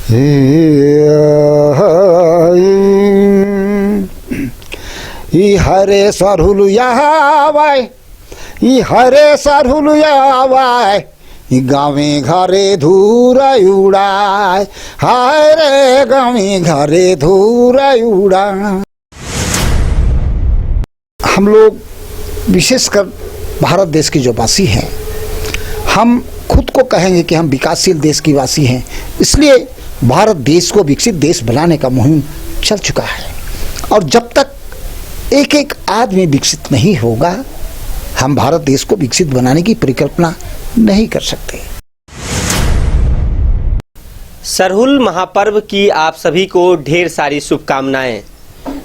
ई हरे सरहुल आवाय, ई हरे सरहुल आवाय, ई गावे घरे धूर उड़ाय, हाय रे गावे घरे धूर उड़ाय। हम लोग विशेषकर भारत देश के जो वासी हैं, हम खुद को कहेंगे कि हम विकासशील देश की वासी हैं। इसलिए भारत देश को विकसित देश बनाने का मुहिम चल चुका है, और जब तक एक एक आदमी विकसित नहीं होगा, हम भारत देश को विकसित बनाने की परिकल्पना नहीं कर सकते। सरहुल महापर्व की आप सभी को ढेर सारी शुभकामनाएं।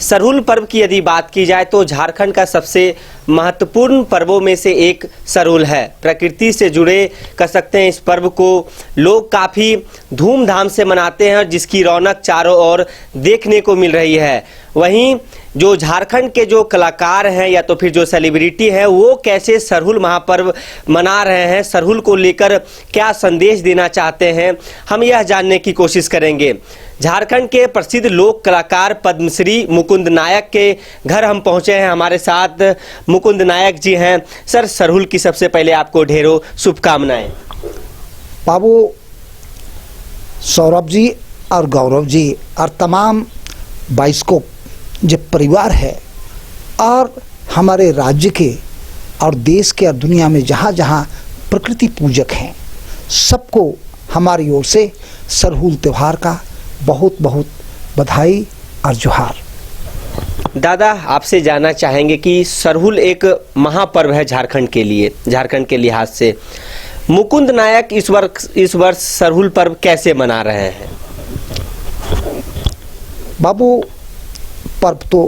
सरहुल पर्व की यदि बात की जाए तो झारखंड का सबसे महत्वपूर्ण पर्वों में से एक सरहुल है। प्रकृति से जुड़े कह सकते हैं इस पर्व को लोग काफ़ी धूमधाम से मनाते हैं, और जिसकी रौनक चारों ओर देखने को मिल रही है। वहीं जो झारखंड के जो कलाकार हैं या तो फिर जो सेलिब्रिटी हैं, वो कैसे सरहुल महापर्व मना रहे हैं, सरहुल को लेकर क्या संदेश देना चाहते हैं, हम यह जानने की कोशिश करेंगे। झारखंड के प्रसिद्ध लोक कलाकार पद्मश्री मुकुंद नायक के घर हम पहुंचे हैं। हमारे साथ मुकुंद नायक जी हैं। सर, सरहुल की सबसे पहले आपको ढेरों शुभकामनाएं। बाबू सौरभ जी और गौरव जी और तमाम बाइस्कोप जो परिवार है, और हमारे राज्य के और देश के और दुनिया में जहाँ जहाँ प्रकृति पूजक हैं, सबको हमारी ओर से सरहुल त्यौहार का बहुत बहुत बधाई और जोहार। दादा, आपसे जानना चाहेंगे कि सरहुल एक महापर्व है झारखंड के लिए, झारखंड के लिहाज से मुकुंद नायक इस वर्ष सरहुल पर्व कैसे मना रहे हैं? बाबू, पर्व तो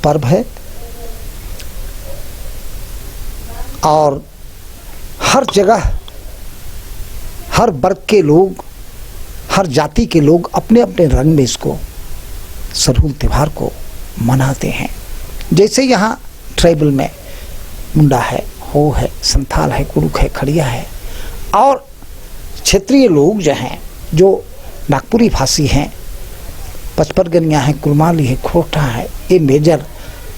पर्व है, और हर जगह हर वर्ग के लोग, हर जाति के लोग अपने अपने रंग में इसको सरहुल त्यौहार को मनाते हैं। जैसे यहाँ ट्राइबल में मुंडा है, हो है, संथाल है, कुरुक है, खड़िया है, और क्षेत्रीय लोग जो हैं, जो नागपुरी भाषी हैं, पचपरगनिया है, कुरमाली है, खोटा है, ये मेजर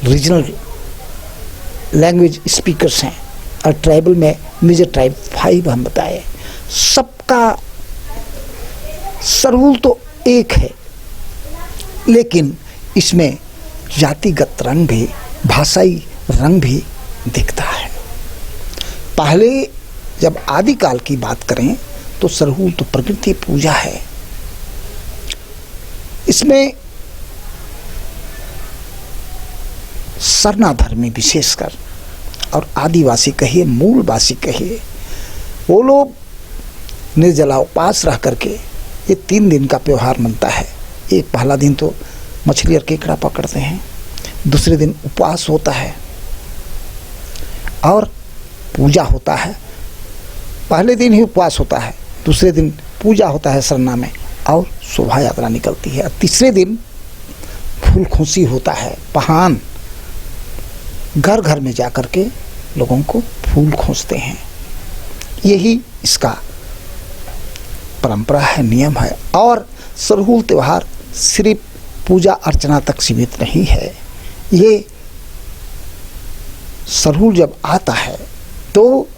रीजनल लैंग्वेज स्पीकर्स हैं। और ट्राइबल में मेजर ट्राइब 5 हम बताए। सबका सरहुल तो एक है, लेकिन इसमें जातिगत रंग भी, भाषाई रंग भी दिखता है। पहले जब आदिकाल की बात करें तो सरहुल तो प्रकृति पूजा है। इसमें सरनाधर्मी विशेषकर और आदिवासी कहिए, मूलवासी कहिए, वो लोग निर्जला उपवास रह करके ये 3 दिन का त्यौहार मनता है। एक पहला दिन तो मछली और केकड़ा पकड़ते हैं, दूसरे दिन उपवास होता है और पूजा होता है। पहले दिन ही उपवास होता है, दूसरे दिन पूजा होता है सरना में, और शोभा यात्रा निकलती है। तीसरे दिन फूल खोसी होता है, पहान घर घर में जाकर के लोगों को फूल खोसते हैं। यही इसका परंपरा है, नियम है। और सरहुल त्यौहार सिर्फ पूजा अर्चना तक सीमित नहीं है। ये सरहुल जब आता है तो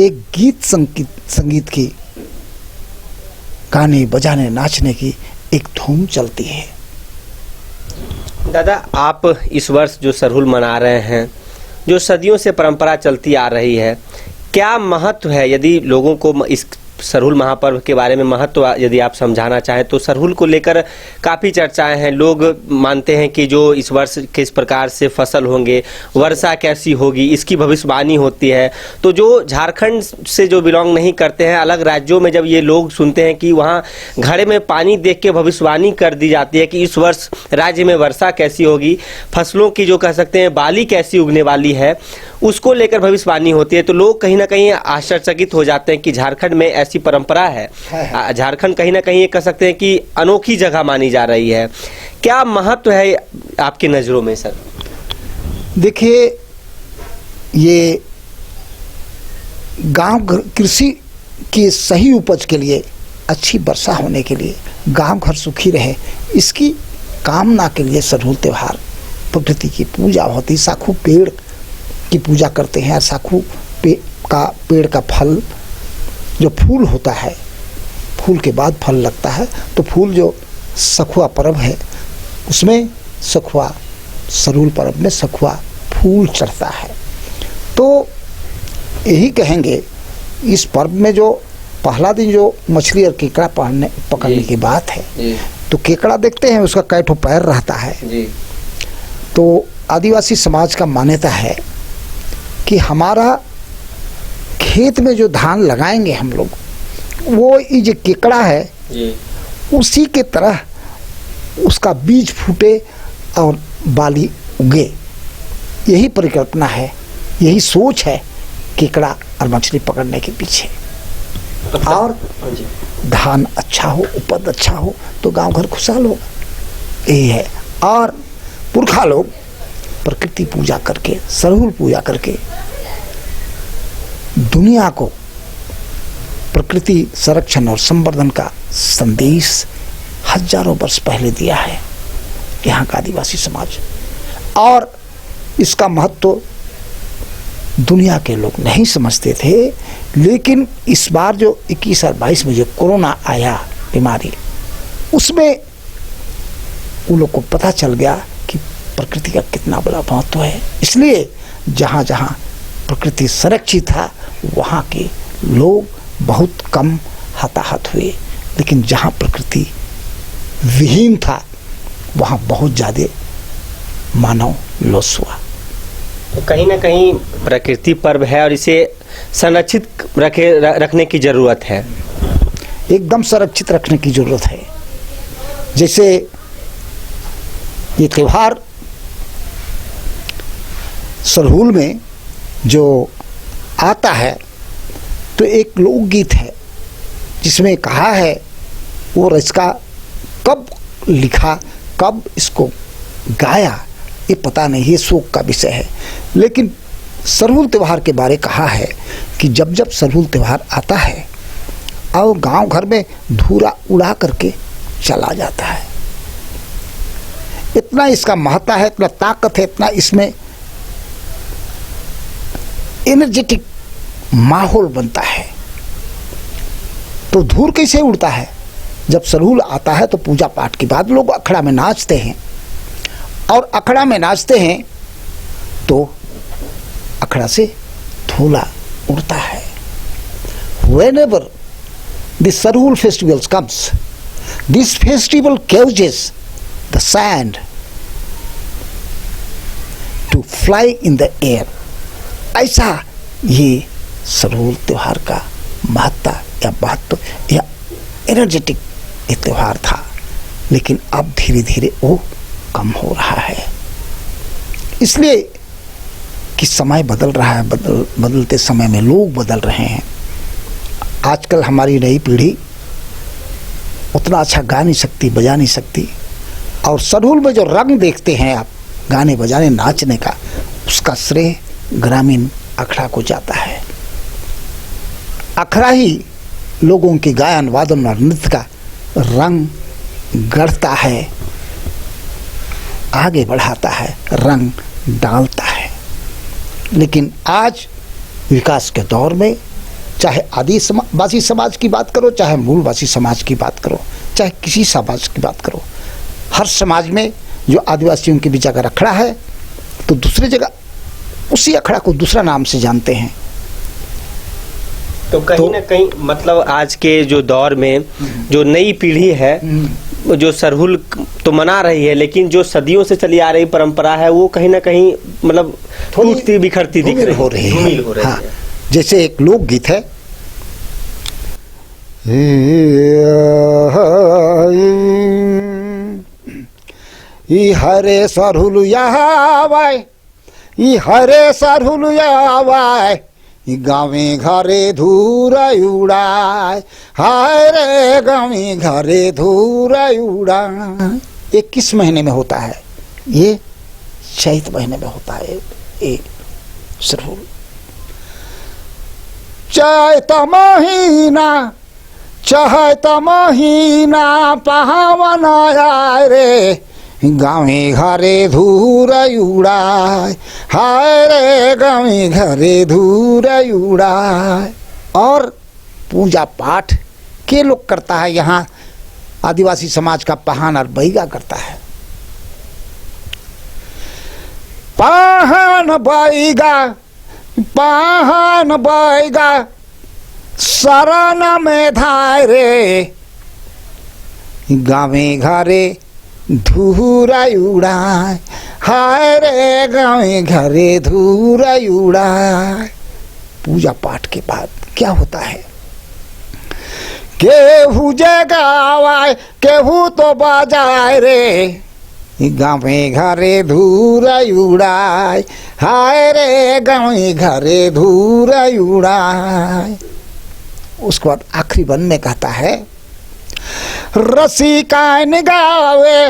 एक गीत संगीत की, गाने बजाने नाचने की एक धूम चलती है। दादा, आप इस वर्ष जो सरहुल मना रहे हैं, जो सदियों से परंपरा चलती आ रही है, क्या महत्व है? यदि लोगों को इस सरहुल महापर्व के बारे में महत्व यदि आप समझाना चाहें तो सरहुल को लेकर काफ़ी चर्चाएं हैं। लोग मानते हैं कि जो इस वर्ष किस प्रकार से फसल होंगे, वर्षा कैसी होगी, इसकी भविष्यवाणी होती है। तो जो झारखंड से जो बिलोंग नहीं करते हैं, अलग राज्यों में जब ये लोग सुनते हैं कि वहाँ घड़े में पानी देख के भविष्यवाणी कर दी जाती है कि इस वर्ष राज्य में वर्षा कैसी होगी, फसलों की जो कह सकते हैं बाली कैसी उगने वाली है, उसको लेकर भविष्यवाणी होती है, तो लोग कहीं ना कहीं आश्चर्यचकित हो जाते हैं कि झारखंड में ऐसी परंपरा है। झारखंड कहीं ना कहीं ये कह सकते हैं कि अनोखी जगह मानी जा रही है। क्या महत्व है आपकी नज़रों में सर? देखिए, ये गांव कृषि की सही उपज के लिए अच्छी वर्षा होने के लिए, गांव घर सुखी रहे, इसकी कामना के लिए सरहुल त्यौहार प्रकृति की पूजा होती। साखू पेड़ की पूजा करते हैं। साखू पेड़ का फल जो फूल होता है, फूल के बाद फल लगता है, तो फूल जो सखुआ पर्व है उसमें सखुआ, सरहुल पर्व में सखुआ फूल चढ़ता है। तो यही कहेंगे इस पर्व में जो पहला दिन जो मछली और केकड़ा पकड़ने की बात है, तो केकड़ा देखते हैं उसका कई ठो पैर रहता है। तो आदिवासी समाज का मान्यता है कि हमारा खेत में जो धान लगाएंगे हम लोग, वो ये जो केकड़ा है उसी के तरह उसका बीज फूटे और बाली उगे। यही परिकल्पना है, यही सोच है केकड़ा और मछली पकड़ने के पीछे। और धान अच्छा हो, उपज अच्छा हो तो गांव घर खुशहाल होगा, यही है। और पुरखा लोग प्रकृति पूजा करके, सरहुल पूजा करके दुनिया को प्रकृति संरक्षण और संवर्धन का संदेश हजारों वर्ष पहले दिया है यहाँ का आदिवासी समाज। और इसका महत्व दुनिया के लोग नहीं समझते थे, लेकिन इस बार जो 21 और 22 में जो कोरोना आया बीमारी, उसमें उन लोग को पता चल गया कि प्रकृति का कितना बड़ा महत्व है। इसलिए जहाँ जहाँ प्रकृति संरक्षित था वहाँ के लोग बहुत कम हताहत हुए, लेकिन जहाँ प्रकृति विहीन था वहाँ बहुत ज़्यादा मानव लॉस हुआ। तो कहीं ना कहीं प्रकृति पर्व है और इसे संरक्षित रखने की ज़रूरत है। एकदम संरक्षित रखने की ज़रूरत है। जैसे ये त्यौहार सरहुल में जो आता है, तो एक लोकगीत है जिसमें कहा है, और इसका कब लिखा, कब इसको गाया ये पता नहीं, ये शोक का विषय है। लेकिन सरहुल त्यौहार के बारे कहा है कि जब जब सरहुल त्यौहार आता है और गांव घर में धूरा उड़ा करके चला जाता है, इतना इसका महत्व है, इतना ताकत है, इतना इसमें एनर्जेटिक माहौल बनता है। तो धूर कैसे उड़ता है? जब सरहुल आता है तो पूजा पाठ के बाद लोग अखड़ा में नाचते हैं, और अखड़ा में नाचते हैं तो अखड़ा से धूला उड़ता है। Whenever the Sarhul festival comes, this festival causes the sand to fly in the air. ऐसा ये सरहुल त्योहार का महत्व या एनर्जेटिक ये त्यौहार था। लेकिन अब धीरे धीरे वो कम हो रहा है, इसलिए कि समय बदल रहा है, बदलते समय में लोग बदल रहे हैं। आजकल हमारी नई पीढ़ी उतना अच्छा गा नहीं सकती, बजा नहीं सकती, और सरहुल में जो रंग देखते हैं आप गाने बजाने नाचने का, उसका श्रेय ग्रामीण अखड़ा को जाता है। अखड़ा ही लोगों के गायन वादन और नृत्य का रंग गढ़ता है, आगे बढ़ाता है, रंग डालता है। लेकिन आज विकास के दौर में चाहे आदिवासी समाज की बात करो, चाहे मूलवासी समाज की बात करो, चाहे किसी समाज की बात करो, हर समाज में जो आदिवासियों के बीच अगर अखड़ा है तो दूसरी जगह उसी अखड़ा को दूसरा नाम से जानते हैं। तो कहीं ना कहीं मतलब आज के जो दौर में जो नई पीढ़ी है जो सरहुल तो मना रही है, लेकिन जो सदियों से चली आ रही परंपरा है वो कहीं ना कहीं मतलब टूटती बिखरती दिख रही हो रही है। हाँ, जैसे एक लोकगीत है, ई हरे सरहुल आवाय, ई हरे सरहुल आवाय, गावे घरे धूर उड़ाए, हाय रे गावे घरे धूर उड़ाए। ये किस महीने में होता है? ये चैत महीने में होता है ये सरहुल। चैत महीना चहत महीना पावन आए रे, गावे घरे धूर उड़ाए, हाय रे गावे घरे धूर उड़ाए। और पूजा पाठ के लोग करता है, यहाँ आदिवासी समाज का पहान और बैगा करता है। पहान बैगा शरण में धाय रे, गावे घरे धूरा उड़ाए, हाय रे गावे घरे धूरा उड़ाए। पूजा पाठ के बाद क्या होता है? केहू जगावाए, केहू तो बजाए रे, गावे घरे धूरा उड़ाए, हाय रे गावे घरे धूरा उड़ाए। उसके बाद आखिरी वन में कहता है, रसिकान गावे,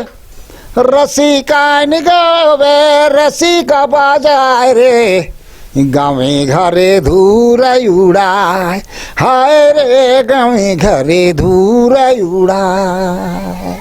रसिकान गावे, रसिका बाजाए रे, गावे घरे धूरा उड़ाए, हाय रे गावे घरे धूरा उड़ाए।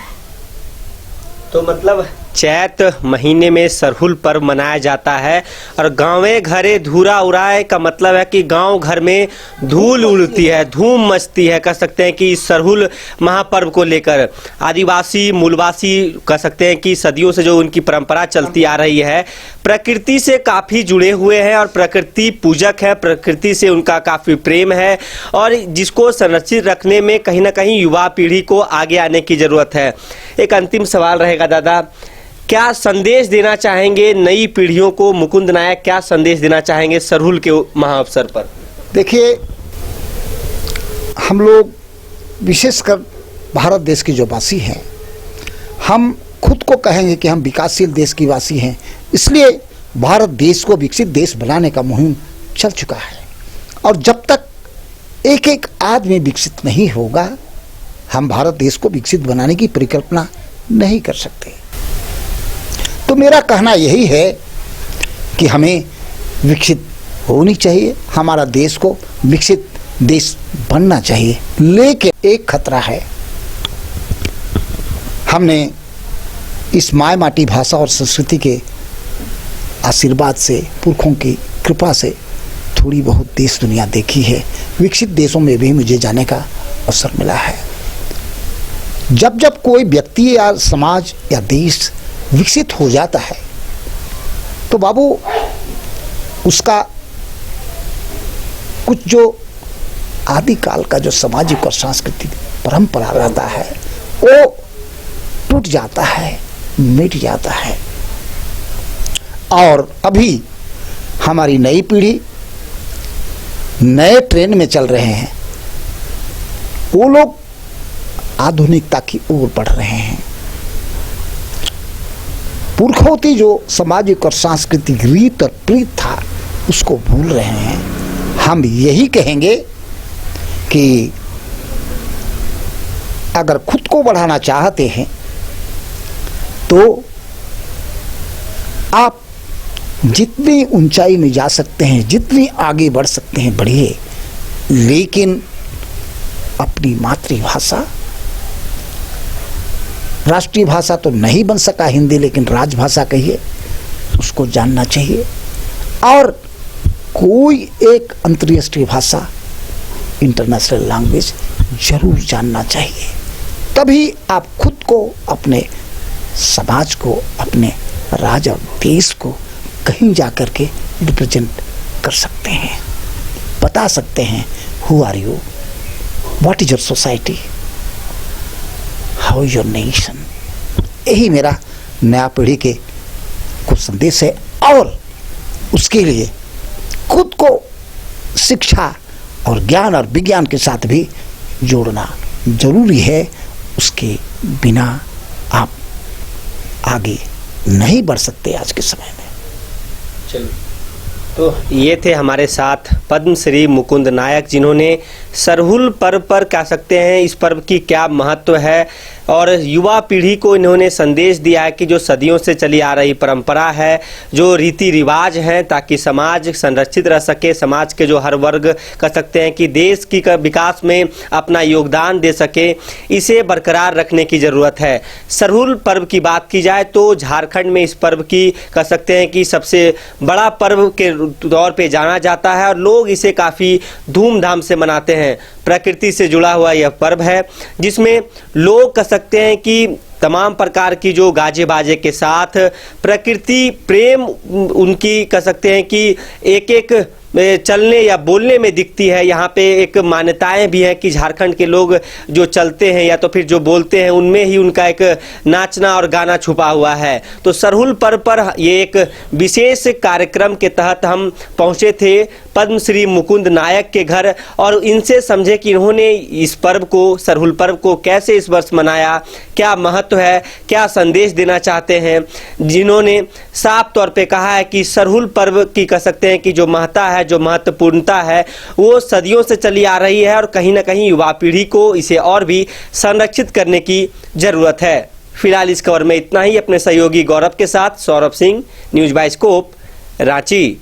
तो मतलब चैत महीने में सरहुल पर्व मनाया जाता है और गाँवे घरे धूरा उड़ाए का मतलब है कि गांव घर में धूल उड़ती है, धूम मचती है। कह सकते हैं कि सरहुल महापर्व को लेकर आदिवासी मूलवासी कह सकते हैं कि सदियों से जो उनकी परंपरा चलती आ रही है, प्रकृति से काफ़ी जुड़े हुए हैं और प्रकृति पूजक है, प्रकृति से उनका काफ़ी प्रेम है और जिसको संरक्षित रखने में कहीं ना कहीं युवा पीढ़ी को आगे आने की ज़रूरत है। एक अंतिम सवाल रहेगा दादा, क्या संदेश देना चाहेंगे नई पीढ़ियों को? मुकुंद नायक क्या संदेश देना चाहेंगे सरहुल के महाअवसर पर? देखिए, हम लोग विशेषकर भारत देश के जो वासी हैं, हम खुद को कहेंगे कि हम विकासशील देश की वासी हैं। इसलिए भारत देश को विकसित देश बनाने का मुहिम चल चुका है और जब तक एक एक आदमी विकसित नहीं होगा, हम भारत देश को विकसित बनाने की परिकल्पना नहीं कर सकते। तो मेरा कहना यही है कि हमें विकसित होनी चाहिए, हमारा देश को विकसित देश बनना चाहिए। लेकिन एक खतरा है, हमने इस माय माटी भाषा और संस्कृति के आशीर्वाद से, पुरखों की कृपा से थोड़ी बहुत देश दुनिया देखी है। विकसित देशों में भी मुझे जाने का अवसर मिला है। जब जब कोई व्यक्ति या समाज या देश विकसित हो जाता है तो बाबू उसका कुछ जो आदिकाल का जो सामाजिक और सांस्कृतिक परंपरा रहता है वो टूट जाता है, मिट जाता है। और अभी हमारी नई पीढ़ी नए ट्रेंड में चल रहे हैं, वो लोग आधुनिकता की ओर बढ़ रहे हैं। पुरखों की जो सामाजिक और सांस्कृतिक रीत और प्रीत था उसको भूल रहे हैं। हम यही कहेंगे कि अगर खुद को बढ़ाना चाहते हैं तो आप जितनी ऊंचाई में जा सकते हैं, जितनी आगे बढ़ सकते हैं बढ़िए, लेकिन अपनी मातृभाषा, राष्ट्रीय भाषा तो नहीं बन सका हिंदी, लेकिन राजभाषा कहिए, उसको जानना चाहिए। और कोई एक अंतर्राष्ट्रीय भाषा, इंटरनेशनल लैंग्वेज जरूर जानना चाहिए। तभी आप खुद को, अपने समाज को, अपने राज्य और देश को कहीं जाकर के रिप्रेजेंट कर सकते हैं, बता सकते हैं who are you, what is your society, how your nation. यही मेरा नया पीढ़ी के कुछ संदेश है और उसके लिए खुद को शिक्षा और ज्ञान और विज्ञान के साथ भी जोड़ना जरूरी है। उसके बिना आप आगे नहीं बढ़ सकते आज के समय में। चलिए तो ये थे हमारे साथ पद्मश्री मुकुंद नायक, जिन्होंने सरहुल पर्व पर कह सकते हैं इस पर्व की क्या महत्व है और युवा पीढ़ी को इन्होंने संदेश दिया है कि जो सदियों से चली आ रही परंपरा है, जो रीति रिवाज हैं, ताकि समाज संरक्षित रह सके, समाज के जो हर वर्ग कह सकते हैं कि देश की विकास में अपना योगदान दे सके, इसे बरकरार रखने की ज़रूरत है। सरहुल पर्व की बात की जाए तो झारखंड में इस पर्व की कह सकते हैं कि सबसे बड़ा पर्व के तौर पे जाना जाता है और लोग इसे काफ़ी धूमधाम से मनाते हैं। प्रकृति से जुड़ा हुआ यह पर्व है जिसमें लोग कह सकते हैं कि तमाम प्रकार की जो गाजे बाजे के साथ प्रकृति प्रेम उनकी कह सकते हैं कि एक एक चलने या बोलने में दिखती है। यहाँ पे एक मान्यताएं भी हैं कि झारखंड के लोग जो चलते हैं या तो फिर जो बोलते हैं उनमें ही उनका एक नाचना और गाना छुपा हुआ है। तो सरहुल पर्व पर ये एक विशेष कार्यक्रम के तहत हम पहुँचे थे पद्मश्री मुकुंद नायक के घर और इनसे समझे कि इन्होंने इस पर्व को, सरहुल पर्व को कैसे इस वर्ष मनाया, क्या महत्व है, क्या संदेश देना चाहते हैं। जिन्होंने साफ तौर पे कहा है कि सरहुल पर्व की कह सकते हैं कि जो महत्ता है, जो महत्वपूर्णता है, वो सदियों से चली आ रही है और कहीं ना कहीं युवा पीढ़ी को इसे और भी संरक्षित करने की जरूरत है। फिलहाल इस खबर में इतना ही। अपने सहयोगी गौरव के साथ सौरभ सिंह, न्यूज़ बाइस्कोप, रांची।